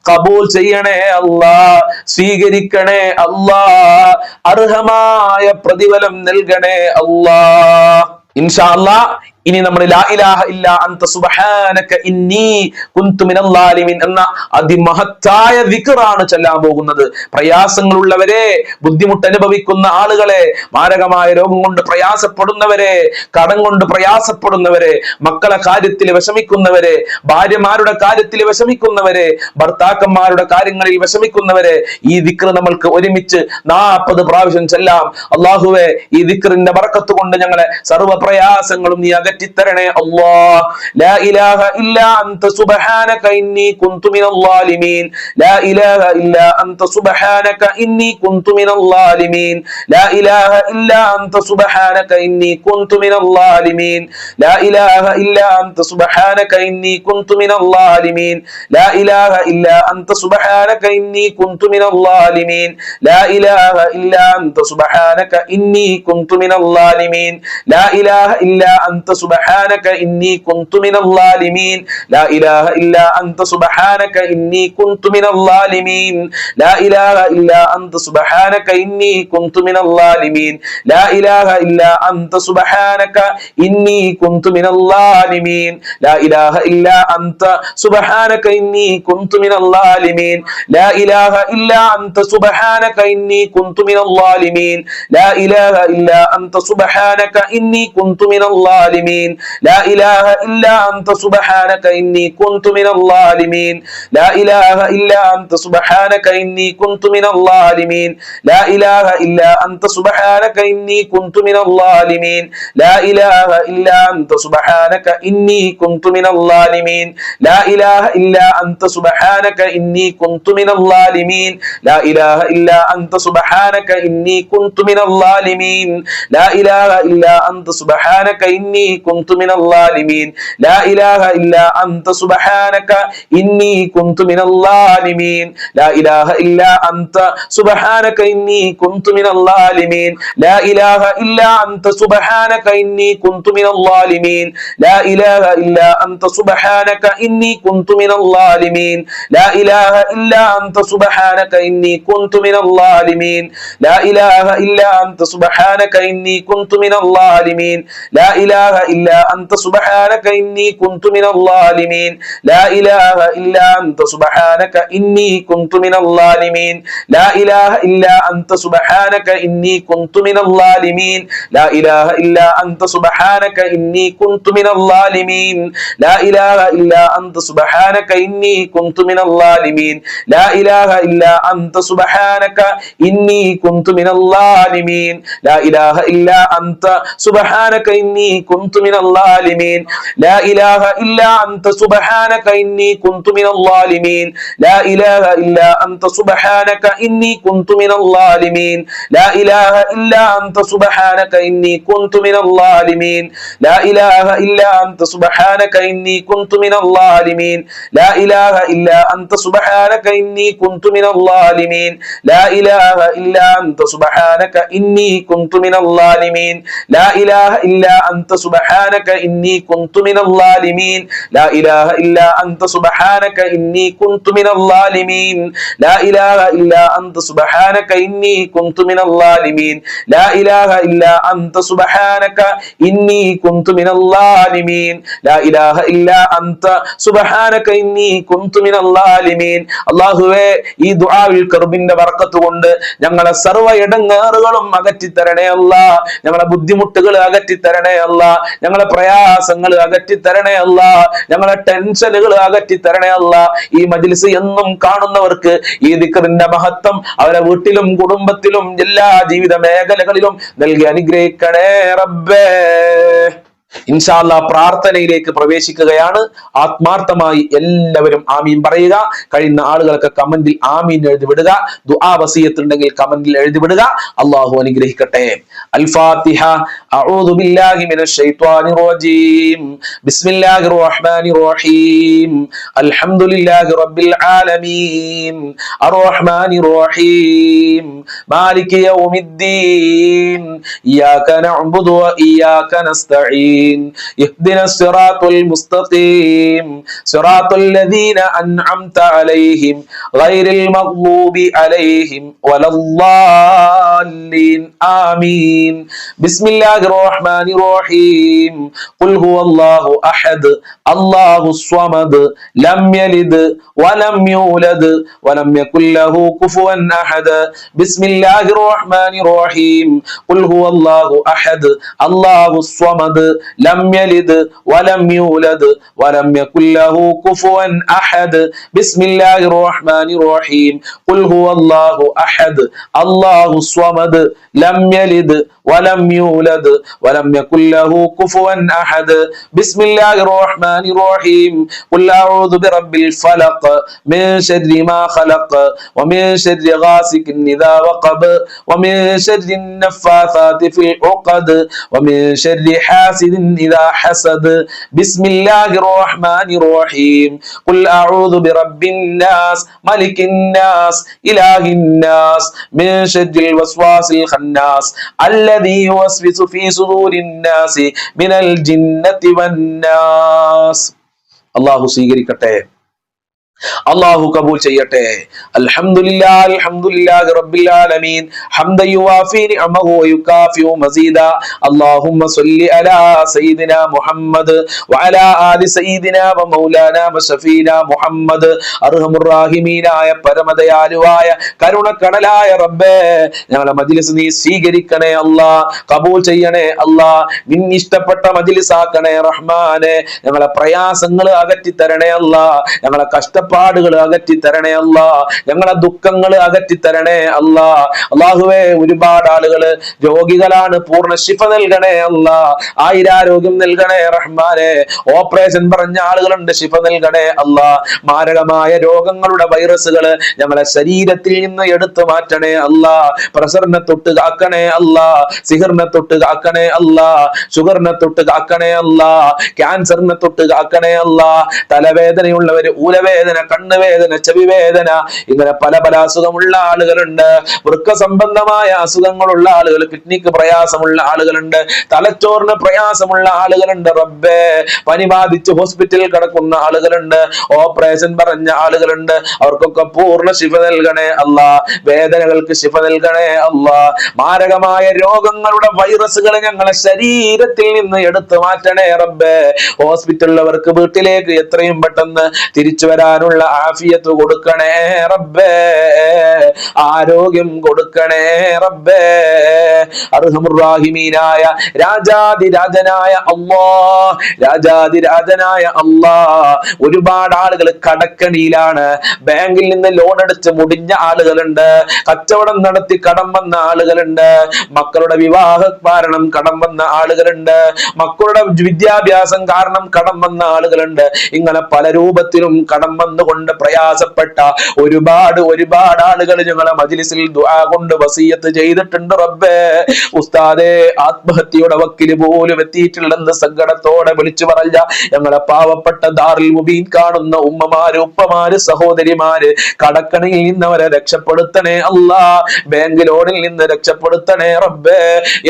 കബൂൽ ചെയ്യണേ അല്ലാഹ്, സ്വീകരിക്കണേ അല്ലാഹ്, അർഹമായ പ്രതിഫലം നൽകണേ അല്ലാഹ്. ഇൻഷാ അല്ലാഹ് ഇനി നമ്മൾ ലാ ഇലാഹ ഇല്ലാ അൻത സുബ്ഹാനക ഇന്നി കുന്തു മിനൽ ളാലിമീൻ എന്ന അതിമഹത്തായ ദിക്റാണ് ചൊല്ലാൻ പോകുന്നത്. പ്രയാസങ്ങളുള്ളവരെ, ബുദ്ധിമുട്ട് അനുഭവിക്കുന്ന ആളുകളെ, മാരകമായ രോഗം കൊണ്ട് പ്രയാസപ്പെടുന്നവരെ, കടം കൊണ്ട് പ്രയാസപ്പെടുന്നവരെ, മക്കളെ കാര്യത്തിൽ വിഷമിക്കുന്നവരെ, ഭാര്യമാരുടെ കാര്യത്തിൽ വിഷമിക്കുന്നവരെ, ഭർത്താക്കന്മാരുടെ കാര്യങ്ങളിൽ വിഷമിക്കുന്നവരെ, ഈ ദിക്ർ നമ്മൾക്ക് ഒരുമിച്ച് 40 പ്രാവശ്യം ചൊല്ലാം. അല്ലാഹുവേ, ഈ ദിക്റിന്റെ ബറക്കത്ത് കൊണ്ട് ഞങ്ങളെ സർവ്വ പ്രയാസങ്ങളും നീ അകറ്റിത്തരണേ അല്ലാഹ്. ലാ ഇലാഹ ഇല്ലാ അൻത സുബ്ഹാനക ഇന്നി കുന്തു മിനൽ ളാലിമീൻ. ലാ ഇലാഹ ഇല്ലാ അൻത സുബ്ഹാനക ഇന്നി കുന്തു മിനൽ ളാലിമീൻ. ലാ ഇലാഹ ഇല്ലാ അൻത സുബ്ഹാനക ഇന്നി കുന്തു മിനൽ ളാലിമീൻ. ലാ ഇലാഹ ഇല്ലാ അൻത സുബ്ഹാനക ഇന്നി കുന്തു മിനൽ ളാലിമീൻ. ലാ ഇലാഹ ഇല്ലാ അൻത സുബ്ഹാനക ഇന്നി കുന്തു മിനൽ ളാലിമീൻ. ലാ ഇലാഹ ഇല്ലാ അൻത സുബ്ഹാനക ഇന്നി കുന്തു മിനൽ ളാലിമീൻ. ലാ ഇലാഹ ഇല്ലാ അൻത സുബ്ഹാനക ഇന്നി കുന്തു മിനൽ ളാലിമീൻ. ലാ ഇലാഹ ഇല്ലാ അൻത സുബ്ഹാനക ഇന്നി കുന്തു മിനൽ ളാലിമീൻ. ലാ ഇലാഹ ഇല്ലാ അൻത സുബ്ഹാനക ഇന്നി കുന്തു മിനൽ ളാലിമീൻ. ലാ ഇലാഹ ഇല്ലാ അൻത സുബ്ഹാനക ഇന്നി കുന്തു മിനൽ ളാലിമീൻ. ലാ ഇലാഹ ഇല്ലാ അൻത സുബ്ഹാനക ഇന്നി കുന്തു മിനൽ ളാലിമീൻ. ലാ ഇലാഹ ഇല്ലാ അൻത സുബ്ഹാനക ഇന്നി കുന്തു മിനൽ ളാലിമീൻ. ലാ ഇലാഹ ഇല്ലാ അൻത സുബ്ഹാനക ഇന്നി കുന്തു മിനൽ ളാലിമീൻ. ലാ ഇലാഹ ഇല്ലാ അൻത സുബ്ഹാനക ഇന്നി കുന്തു മിനൽ ളാലിമീൻ. ലാ ഇലാഹ ഇല്ലാ അൻത സുബ്ഹാനക ഇന്നി കുന്തു മിനൽ ളാലിമീൻ. ലാ ഇലാഹ ഇല്ലാ അൻത സുബ്ഹാനക ഇന്നി കുന്തു മിനൽ ളാലിമീൻ. ലാ ഇലാഹ ഇല്ലാ അൻത സുബ്ഹാനക ഇന്നി കുന്തു മിനൽ ളാലിമീൻ. ലാ ഇലാഹ ഇല്ലാ അൻത സുബ്ഹാനക ഇന്നി കുന്തു മിനൽ ളാലിമീൻ. ലാ ഇലാഹ ഇല്ലാ അൻത സുബ്ഹാനക ഇന്നി കുന്തു മിനൽ ളാലിമീൻ. ലാ ഇലാഹ ഇല്ലാ അൻത സുബ്ഹാനക ഇന്നി كنت من الظالمين لا إله إلا أنت سبحانك إني كنت من الظالمين لا إله إلا أنت سبحانك إني كنت من الظالمين لا إله إلا أنت سبحانك إني كنت من الظالمين لا إله إلا أنت سبحانك إني كنت من الظالمين لا إله إلا أنت سبحانك إني كنت من الظالمين لا إله إلا أنت سبحانك إني كنت من الظالمين لا إله إلا أنت سبحانك إني كنت من الظالمين لا إله إلا أنت سبحانك إني كنت من الظالمين لا إله إلا أنت سبحانك إني كنت من الظالمين لا إله إلا أنت سبحانك إني كنت من الظالمين لا إله إلا أنت سبحانك إني كنت من الظالمين لا إله إلا أنت سبحانك إني كنت من الظالمين لا إله إلا أنت سبحانك إني كنت من الظالمين لا إله إلا أنت سبحانك إني كنت من الظالمين لا إله إلا أنت سبحانك إني كنت من الظالمين لا إله إلا أنت سبحانك إني كنت من الظالمين لا إله إلا أنت سبحانك إني كنت من الظالمين لا إله إلا أنت سبحانك إني كنت من الظالمين لا إله إلا أنت سبحانك إني كنت من الظالمين لا إله إلا أنت سبحانك إني كنت من الظالمين لا إله إلا أنت سبحانك إني كنت من الظالمين لا إله إلا أنت سبحانك إني كنت من الظالمين لا إله إلا أنت سبحانك إني كنت من الظالمين لا إله إلا أنت سبحانك إني كنت من الظالمين അല്ലാഹുവേ ഈ ദുആവിൽ കർബിന്റെ ബർക്കത്ത് കൊണ്ട് ഞങ്ങളെ സർവ്വ ഇടങ്ങേറുകളും അകറ്റി തരണേ അല്ലാഹ് ഞങ്ങളെ ബുദ്ധിമുട്ടുകൾ അകറ്റി തരണേ അല്ലാഹ് ഞങ്ങളെ പ്രയാസങ്ങൾ അകറ്റി തരണേ അല്ലാഹ് ഞങ്ങളെ ടെൻഷനുകൾ അകറ്റി തരണേ അല്ലാഹ് ഈ മജ്ലിസ് എന്നും കാണുന്നവർക്ക് ഈ ദിക്റിന്റെ മഹത്വം അവരെ വീട്ടിലും കുടുംബത്തിലും എല്ലാ ജീവിത മേഖലകളിലും നൽകി അനുഗ്രഹിക്കണേ റബ്ബേ ഇൻഷാ അല്ലാഹ് പ്രാർത്ഥനയിലേക്ക് പ്രവേശിക്കുകയാണ്. ആത്മാർത്ഥമായി എല്ലാവരും ആമീൻ പറയുക. കഴിയുന്ന ആളുകളൊക്കെ കമന്റിൽ ആമീൻ എഴുതി വിടുക. ദുആ വസിയത്ത് ഉണ്ടെങ്കിൽ കമന്റിൽ എഴുതി വിടുക. അല്ലാഹു അനുഗ്രഹിക്കട്ടെ. അൽ ഫാത്തിഹ. അഊദു ബില്ലാഹി മിനശ് ശൈത്വാനിർ റജീം. ബിസ്മില്ലാഹിർ റഹ്മാനിർ റഹീം. അൽഹംദുലില്ലാഹി റബ്ബിൽ ആലമീൻ. അർറഹ്മാനിർ റഹീം. മാലികി യൗമിദ്ദീൻ. ഇയ്യാക നഅ്ബുദു വ ഇയ്യാക നസ്തഈൻ. اهدنا الصراط المستقيم صراط الذين أنعمت عليهم غير المغضوب عليهم ولا الضالين آمين بسم الله الرحمن الرحيم قل هو الله أحد الله الصمد لم يلد ولم يولد ولم يكن له كفوا أحد بسم الله الرحمن الرحيم قل هو الله أحد الله الصمد لم يلد ولم يولد ولم يكن له كفوا أحد بسم الله الرحمن الرحيم قل هو الله أحد الله الصمد لم يلد ولم يولد ولم يكن له كفوا أحد بسم الله الرحمن الرحيم قل أعوذ برب الفلق من شر ما خلق ومن شر غاسق إذا وقب ومن شر النفاثات في العقد ومن شر حاسد إذا حسد بسم الله الرحمن الرحيم قل أعوذ برب الناس ملك الناس إله الناس من شر الوسواس الخناس الذي يوسوس في صدور الناس من الجنة والناس الله സ്വീകരിക്കട്ടെ. അല്ലാഹു കബൂൽ ചെയ്യട്ടെ. അൽഹംദുലില്ലാഹി അൽഹംദുലില്ലാഹി റബ്ബിൽ ആലമീൻ ഹംദൻ യുവാഫി നിഅമഹു വയുകാഫിഉ മസീദ അല്ലാഹുമ്മ സ്വല്ലി അലാ സയ്യിദിനാ മുഹമ്മദ് വഅലാ ആലി സയ്യിദിനാ വമൗലാനാ വശഫീനാ മുഹമ്മദ്. അർഹമുർ റഹീമീനായ പരമദയാലുവായ കരുണക്കടലായ റബ്ബേ, ഞങ്ങളുടെ മജ്ലിസ് നീ സ്വീകരിക്കണേ അല്ലാഹ്, കബൂൽ ചെയ്യണേ അല്ലാഹ്, നിന്നെ ഇഷ്ടപ്പെട്ട മജ്ലിസ് ആക്കണേ റഹ്മാനെ. ഞങ്ങളുടെ പ്രയാസങ്ങൾ അകറ്റി തരണേ അല്ലാഹ്, ഞങ്ങളെ കഷ്ട കഷ്ടപ്പാടുകൾ അകറ്റി തരണേ അല്ലാ, ഞങ്ങളെ ദുഃഖങ്ങൾ അകറ്റി തരണേ അല്ലാ. അള്ളാഹുവേ, ഒരുപാട് ആളുകള് രോഗികളാണ്, പൂർണ്ണ ശിഫ നൽകണേ അല്ലാ, ആയിരാരോഗ്യം നൽകണേ റഹ്മാനെ. ഓപ്പറേഷൻ പറഞ്ഞ ആളുകളുണ്ട്, ശിഫ നൽകണേ അല്ലാ. മാരകമായ രോഗങ്ങളുടെ വൈറസുകള് ഞങ്ങളെ ശരീരത്തിൽ നിന്ന് എടുത്തു മാറ്റണേ അല്ലാ. പ്രഷറിനെ തൊട്ട് കാക്കണേ അല്ലാ, സിഹറിനെ തൊട്ട് കാക്കണേ അല്ലാ, ഷുഗറിനെ തൊട്ട് കാക്കണേ അല്ലാ, ക്യാൻസറിനെ തൊട്ട് കാക്കണേ അല്ലാ. തലവേദനയുള്ളവര് ഊലവേദന, കണ്ണുവേദന, ചെവിവേദന, ഇങ്ങനെ പല പല അസുഖമുള്ള ആളുകളുണ്ട്. വൃക്ക സംബന്ധമായ അസുഖങ്ങളുള്ള ആളുകൾ, കിഡ്നിക്ക് പ്രയാസമുള്ള ആളുകളുണ്ട്, തലച്ചോറിന് പ്രയാസമുള്ള ആളുകളുണ്ട്. റബ്ബേ, പനി ബാധിച്ച് ഹോസ്പിറ്റലിൽ കിടക്കുന്ന ആളുകളുണ്ട്, ഓപ്പറേഷൻ പറഞ്ഞ ആളുകളുണ്ട്. അവർക്കൊക്കെ പൂർണ്ണ ശിഫ നൽകണേ അല്ലാ, വേദനകൾക്ക് ശിഫ നൽകണേ അല്ലാ. മാരകമായ രോഗങ്ങളുടെ വൈറസുകളെ ഞങ്ങളെ ശരീരത്തിൽ നിന്ന് എടുത്തു മാറ്റണേ റബ്ബേ. ഹോസ്പിറ്റലിലവർക്ക് വീട്ടിലേക്ക് എത്രയും പെട്ടെന്ന് തിരിച്ചു വരാനുള്ള ആഫിയത്ത് കൊടുക്കണേ റബ്ബേ, ആരോഗ്യം കൊടുക്കണേ റബ്ബേ. അർഹമുർ-റാഹിമീനായ രാജാതിരാജനായ അല്ലാഹ്, രാജാതിരാജനായ അല്ലാഹ്, ഒരുപാട് ആളുകൾ കടക്കണിയിലാണ്. ബാങ്കിൽ നിന്ന് ലോൺ എടുത്ത് മുടിഞ്ഞ ആളുകളുണ്ട്, കച്ചവടം നടത്തി കടം വന്ന ആളുകളുണ്ട്, മക്കളുടെ വിവാഹ കാരണം കടം വന്ന ആളുകളുണ്ട്, മക്കളുടെ വിദ്യാഭ്യാസം കാരണം കടം വന്ന ആളുകളുണ്ട്. ഇങ്ങനെ പല രൂപത്തിലും കടം വന്നുകൊണ്ട് പ്രയാസപ്പെട്ട ഒരുപാട് ഒരുപാട് ആളുകൾ ഞങ്ങളെ മജ്ലിസിൽ ദുആ കൊണ്ട് വസിയത്ത് ചെയ്തിട്ടുണ്ട് റബ്ബേ. ഉസ്താദേ, ആത്മഹത്യയുടെ വക്കില് പോലും എത്തിയിട്ടില്ലെന്ന് സങ്കടത്തോടെ വിളിച്ചു പറഞ്ഞ ഞങ്ങളെ പാവപ്പെട്ട ദാറുൽ മുബീൻ കാണുന്ന ഉമ്മമാര്, ഉപ്പമാര്, സഹോദരിമാര്, കടക്കണിയിൽ നിന്നവരെ രക്ഷപ്പെടുത്തണേ അല്ലാ, ബാങ്ക് ലോണിൽ നിന്ന് രക്ഷപ്പെടുത്തണേ റബ്ബേ.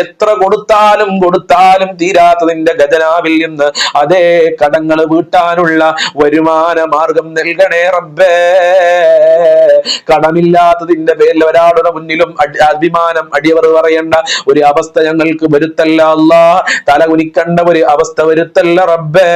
എത്ര കൊടുത്താലും കൊടുത്താലും തീരാത്തതിന്റെ ഖജനാവിൽ നിന്ന് അതേ കടങ്ങൾ വീട്ടാനുള്ള വരുമാന മാർഗം നൽകണേ റബ്ബേ. കടമില്ലാത്തതിന്റെ പേരിൽ ഒരാളുടെ മുന്നിലും അഭിമാനം അടിയവർ പറയേണ്ട ഒരു അവസ്ഥ ഞങ്ങൾക്ക് വരുത്തല്ല അല്ലാ, തല കുനിക്കണ്ട ഒരു അവസ്ഥ വരുത്തല്ല റബ്ബേ.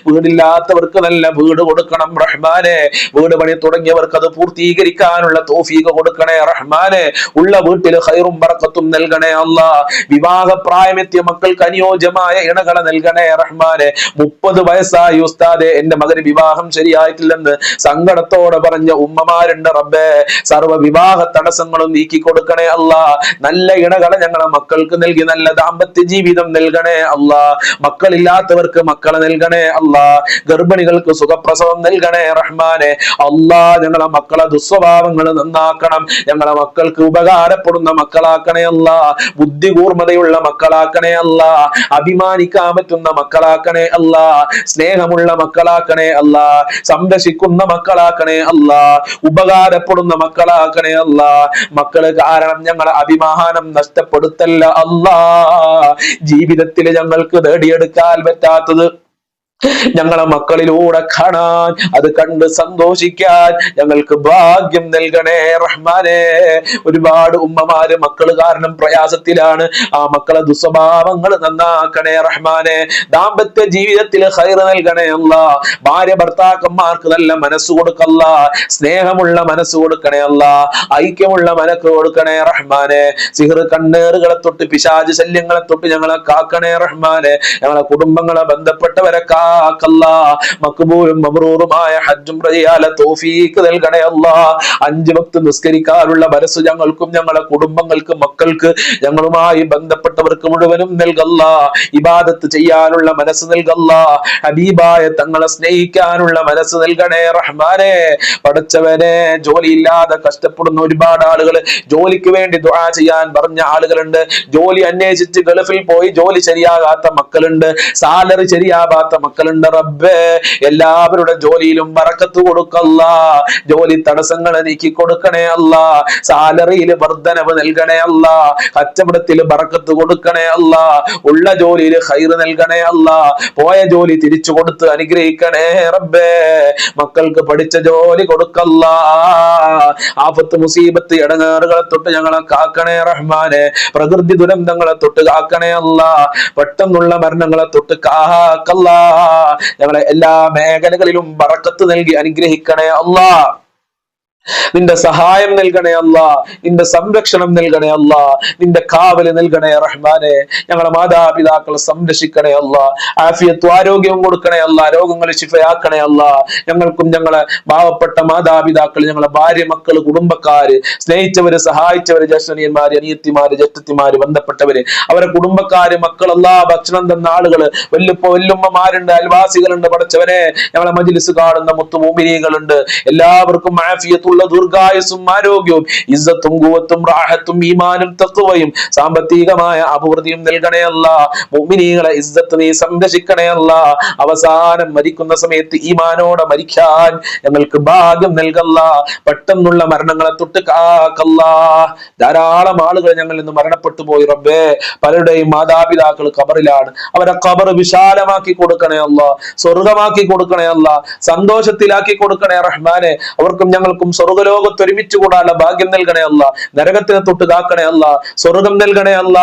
വീടില്ലാത്തവർക്ക് നല്ല വീട് കൊടുക്കണം റഹ്മാനെ, വീട് പണി തുടങ്ങിയവർക്ക് അത് പൂർത്തീകരിക്കാനുള്ള തൗഫീഖ് കൊടുക്കണേ റഹ്മാനെ. ഉള്ള വീട്ടിൽ ഖൈറും ബറക്കത്തും നൽകണേ അല്ലാ. വിവാഹ പ്രായമെത്തിയ മക്കൾക്ക് അനുയോജ്യമായ ഇണകളെ നൽകണേ റഹ്മാനെ. 30 വയസ്സായി ഉസ്താദെ, എന്റെ മകന് വിവാഹം ശരിയായിട്ടില്ലെന്ന് സങ്കടത്തോടെ പറഞ്ഞ ഉമ്മമാരുണ്ട് റബ്ബേ. സർവ്വ വിവാഹ തടസ്സങ്ങളും നീക്കി കൊടുക്കണേ അല്ലാ. നല്ല ഇണകളെ ഞങ്ങളെ മക്കൾക്ക് നൽകി നല്ല ദാമ്പത്യ ജീവിതം നൽകണേ അല്ലാ. മക്കളില്ലാത്തവർക്ക് മക്കളെ നൽകണേ അല്ലാ. ഗർഭിണികൾക്ക് സുഖപ്രസവം നൽകണേ റഹ്മാനെ. അല്ലാ, ഞങ്ങളെ മക്കളെ ദുസ്വഭാവങ്ങൾ നന്നാക്കണം, ഞങ്ങളെ മക്കൾക്ക് ഉപകാരപ്പെടുന്ന മക്കളാക്കണേ അല്ലാ. ബുദ്ധി കൂർമ്മതയുള്ള മക്കളാക്കണേ അല്ലാ. അഭിമാനിക്കാൻ പറ്റുന്ന മക്കളാക്കണേ അല്ലാ. സ്നേഹമുള്ള മക്കളാക്കണേ അല്ലാ. സംരക്ഷിക്കുന്ന മക്കളാക്കണേ അല്ലാ. ഉപകാരപ്പെടുന്ന മക്കളാക്കണേ അല്ലാ. മക്കള് കാരണം ഞങ്ങളെ അഭിമാനം നഷ്ടപ്പെടുത്തല്ല അല്ലാ. ജീവിതത്തിൽ ഞങ്ങൾക്ക് നേടിയെടുക്കാൻ പറ്റാത്തത് ഞങ്ങളെ മക്കളിലൂടെ കാണാൻ, അത് കണ്ട് സന്തോഷിക്കാൻ ഞങ്ങൾക്ക് ഭാഗ്യം നൽകണേ റഹ്മാനെ. ഒരുപാട് ഉമ്മമാര് മക്കള് കാരണം പ്രയാസത്തിലാണ്, ആ മക്കളെ ദുസ്വഭാവങ്ങൾ നന്നാക്കണേ റഹ്മാനെ. ദാമ്പത്യ ജീവിതത്തിൽ ഖൈർ നൽകണേ അല്ലാ. ഭാര്യ ഭർത്താക്കന്മാർക്ക് നല്ല മനസ്സ് കൊടുക്കല്ല, സ്നേഹമുള്ള മനസ്സ് കൊടുക്കണേ അല്ലാ. ഐക്യമുള്ള മനസ്സ് കൊടുക്കണേ റഹ്മാനെ. സിഹർ കണ്ണേറുകളെ തൊട്ട് പിശാച് ശല്യങ്ങളെ തൊട്ട് ഞങ്ങളെ കാക്കണേ റഹ്മാനെ. ഞങ്ങളെ കുടുംബങ്ങളെ ബന്ധപ്പെട്ടവരെ മഖ്ബൂലും മബ്റൂറുമായ ഹജ്ജും റയാല തൗഫീഖ് നൽകണേ അല്ലാ. 5 വക്ത് നിസ്കരിക്കാനുള്ള മനസ്സ് ഞങ്ങൾക്കും ഞങ്ങളെ കുടുംബങ്ങൾക്ക് മക്കൾക്ക് ഞങ്ങളുമായി ബന്ധപ്പെട്ടവർക്ക് മുഴുവനും നൽകല്ല. ഇബാദത്ത് ചെയ്യാനുള്ള മനസ്സ് നൽകല്ല. ഹബീബായ തങ്ങളെ സ്നേഹിക്കാനുള്ള മനസ്സ് നൽകണേ റഹ്മാനെ. പടച്ചവനെ, ജോലിയില്ലാതെ കഷ്ടപ്പെടുന്ന ഒരുപാട് ആളുകൾ, ജോലിക്ക് വേണ്ടി ദുആ ചെയ്യാൻ പറഞ്ഞ ആളുകളുണ്ട്, ജോലി അന്വേഷിച്ച് ഗൾഫിൽ പോയി ജോലി ശരിയാകാത്ത മക്കളുണ്ട്, സാലറി ശരിയാവാത്ത മക്കളുണ്ട് റബ്ബേ. എല്ലാവരുടെ ജോലിയിലും ബറക്കത്ത് കൊടുക്കല്ല. ജോലി തടസ്സങ്ങളെ നീക്കി കൊടുക്കണേ അല്ല. സാലറിയിൽ വർധനവ് നൽകണേ അല്ല. കച്ചവടത്തിൽ ബറക്കത്ത് കൊടുക്കണേ അല്ല. ഉള്ള ജോലിയിൽ ഖൈർ നൽകണേ അല്ല. പോയ ജോലി തിരിച്ചു കൊടുത്ത് അനുഗ്രഹിക്കണേ റബ്ബേ. മക്കൾക്ക് പഠിച്ച ജോലി കൊടുക്കല്ല. ആഫത്ത് മുസീബത്ത് ഇടങ്ങേറുകളെ തൊട്ട് ഞങ്ങളെ കാക്കണേ റഹ്മാനെ. പ്രകൃതി ദുരന്തങ്ങളെ തൊട്ട് കാക്കണേ അല്ല. പെട്ടെന്നുള്ള മരണങ്ങളെ തൊട്ട് കാക്കല്ല. ഞങ്ങളെ എല്ലാ മേഖലകളിലും ബറക്കത്ത് നൽകി അനുഗ്രഹിക്കണേ അല്ലാ. നിന്റെ സഹായം നൽകണേ അല്ല, നിന്റെ സംരക്ഷണം നൽകണേ അല്ല, നിന്റെ കാവല് നൽകണേ റഹ്മാനെ. ഞങ്ങളെ മാതാപിതാക്കളെ സംരക്ഷിക്കണേ അല്ല, ആഫിയത്തും ആരോഗ്യവും കൊടുക്കണേ അല്ല, രോഗങ്ങൾ ശിഫയാക്കണേ അല്ല. ഞങ്ങൾക്കും ഞങ്ങളെ പാവപ്പെട്ട മാതാപിതാക്കൾ, ഞങ്ങളെ ഭാര്യ, മക്കള്, കുടുംബക്കാര്, സ്നേഹിച്ചവര്, സഹായിച്ചവര്, ജ്യേഷ്ഠനിയന്മാര്, അനിയത്തിമാര്, ജ്യേഷ്ഠത്തിമാര്, ബന്ധപ്പെട്ടവര്, അവരെ കുടുംബക്കാര്, മക്കളല്ലാ, ഭക്ഷണം തന്ന ആളുകള്, വല്ലുമ്മമാരുണ്ട്, അയൽവാസികളുണ്ട്. പഠിച്ചവനെ, ഞങ്ങളെ മജ്‌ലിസ് കാണുന്ന മുത്തുമൂമിനീകളുണ്ട്, എല്ലാവർക്കും ആഫിയത്തുള്ള ദീർഘായുസ്സും ആരോഗ്യവും ഇസ്സത്തും ഖുവത്തും റാഹത്തും ഈമാനും തഖ്വയും സാമ്പത്തികമായ അഭിവൃദ്ധിയും നൽകണേ അല്ല. മുഅ്മിനീങ്ങളെ ഇസ്സത്ത് നീ സംരക്ഷിക്കണേ അല്ല. അവസാനം മരിക്കുന്ന സമയത്ത് ഈമാനോടെ മരിക്കാൻ ഞങ്ങൾക്ക് ഭാഗ്യം നൽകല്ല. പെട്ടെന്നുള്ള മരണങ്ങളെ തൊട്ട് കാക്കല്ല. ധാരാളം ആളുകൾ ഞങ്ങളിൽ നിന്ന് മരണപ്പെട്ടു പോയി റബ്ബേ. പലരുടെയും മാതാപിതാക്കൾ ഖബറിലാണ്. അവരെ ഖബർ വിശാലമാക്കി കൊടുക്കണേ അല്ല, സ്വർഗമാക്കി കൊടുക്കണേ അല്ല, സന്തോഷത്തിലാക്കി കൊടുക്കണേ റഹ്മാനെ. അവർക്കും ഞങ്ങൾക്കും സ്വർഗലോകത്ത് ഒരുമിച്ച് കൂടാനുള്ള ഭാഗ്യം നൽകണേ അല്ല. നരകത്തിനെ തൊട്ട് കാക്കണേ അല്ല, സ്വർഗം നൽകണേ അല്ല,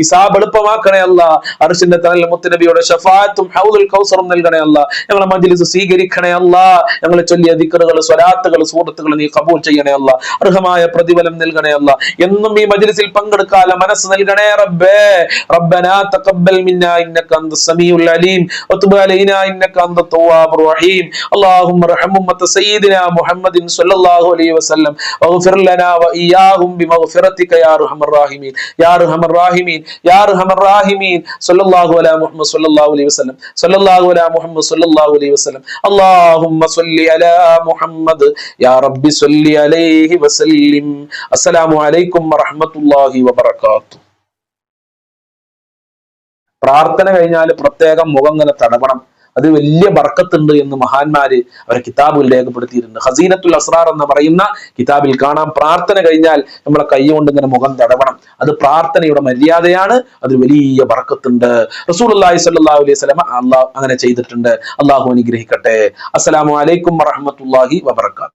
ഹിസാബ് എളുപ്പമാക്കണേ അല്ല. അർശിന്റെ തണലിൽ മുത്തുനബിയുടെ ശഫാഅത്തും ഹൗദുൽ കൗസറും നൽകണേ അല്ല. ഞങ്ങളെ മജ്‌ലിസ് സ്വീകരിക്കണേ അല്ല. ഞങ്ങളെ ചൊല്ലിയ ദിക്റുകൾ, സ്വലാത്തുകൾ, സൂറത്തുകൾ നീ ഖബൂൽ ചെയ്യണേ അല്ല. അർഹമായ പ്രതിഫലം നൽകണേ അല്ല. എന്നും ഈ മജ്‌ലിസിൽ പങ്കെടുക്കാൻ മനസ്സ് നൽകണേ റബ്ബേ. റബ്ബനാ തഖബ്ബൽ മിന്നാ ഇന്നക അൻതസ് സമീഉൽ അലീം വതുബ് അലൈനാ ഇന്നക അൻതത് തവ്വാബുർ റഹീം. അല്ലാഹുമ്മ റഹ്മ ഉമ്മത സയ്യിദിനാ മുഹമ്മദിൻ സ്വല്ലല്ലാഹു അലൈഹി വസല്ലം വഗ്ഫിർ ലനാ വഇയ്യാഹും ബിമഗ്ഫിറതിക യാ അർഹമർ റഹീമീൻ യാ അർഹമർ റഹീമീൻ യാ അർഹമർ റഹീമീൻ. സ്വല്ലല്ലാഹു അലാ മുഹമ്മദ് സ്വല്ലല്ലാഹു അലൈഹി വസല്ലം സ്വല്ലല്ലാഹു അലാ മുഹമ്മദ് സ്വല്ലല്ലാഹു അലൈഹി വസല്ലം. അല്ലാഹുമ്മ സ്വല്ലി അലാ മുഹമ്മദ് യാ റബ്ബി സ്വല്ലി അലൈഹി വസല്ലിം. അസ്സലാമു അലൈക്കും വറഹ്മത്തുള്ളാഹി വബറകാതുഹു. പ്രാർത്ഥന കഴിഞ്ഞാൽ പ്രത്യേകം മുഖം ഇങ്ങനെ തടവണം. അത് വലിയ ബർക്കത്തുണ്ട് എന്ന് മഹാന്മാര് അവരെ കിതാബിൽ രേഖപ്പെടുത്തിയിട്ടുണ്ട്. ഹസീനത്തുൽ അസ്റാർ എന്ന് പറയുന്ന കിതാബിൽ കാണാം, പ്രാർത്ഥന കഴിഞ്ഞാൽ നമ്മളെ കൈ കൊണ്ട് ഇങ്ങനെ മുഖം തടവണം. അത് പ്രാർത്ഥനയുടെ മര്യാദയാണ്, അത് വലിയ ബർക്കത്തുണ്ട്. റസൂലുള്ളാഹി സ്വല്ലല്ലാഹു അലൈഹി വസല്ലം അള്ളാഹു അങ്ങനെ ചെയ്തിട്ടുണ്ട്. അള്ളാഹു അനുഗ്രഹിക്കട്ടെ. അസ്സലാമു അലൈക്കും വറഹ്മത്തുള്ളാഹി വബറകാതുഹു.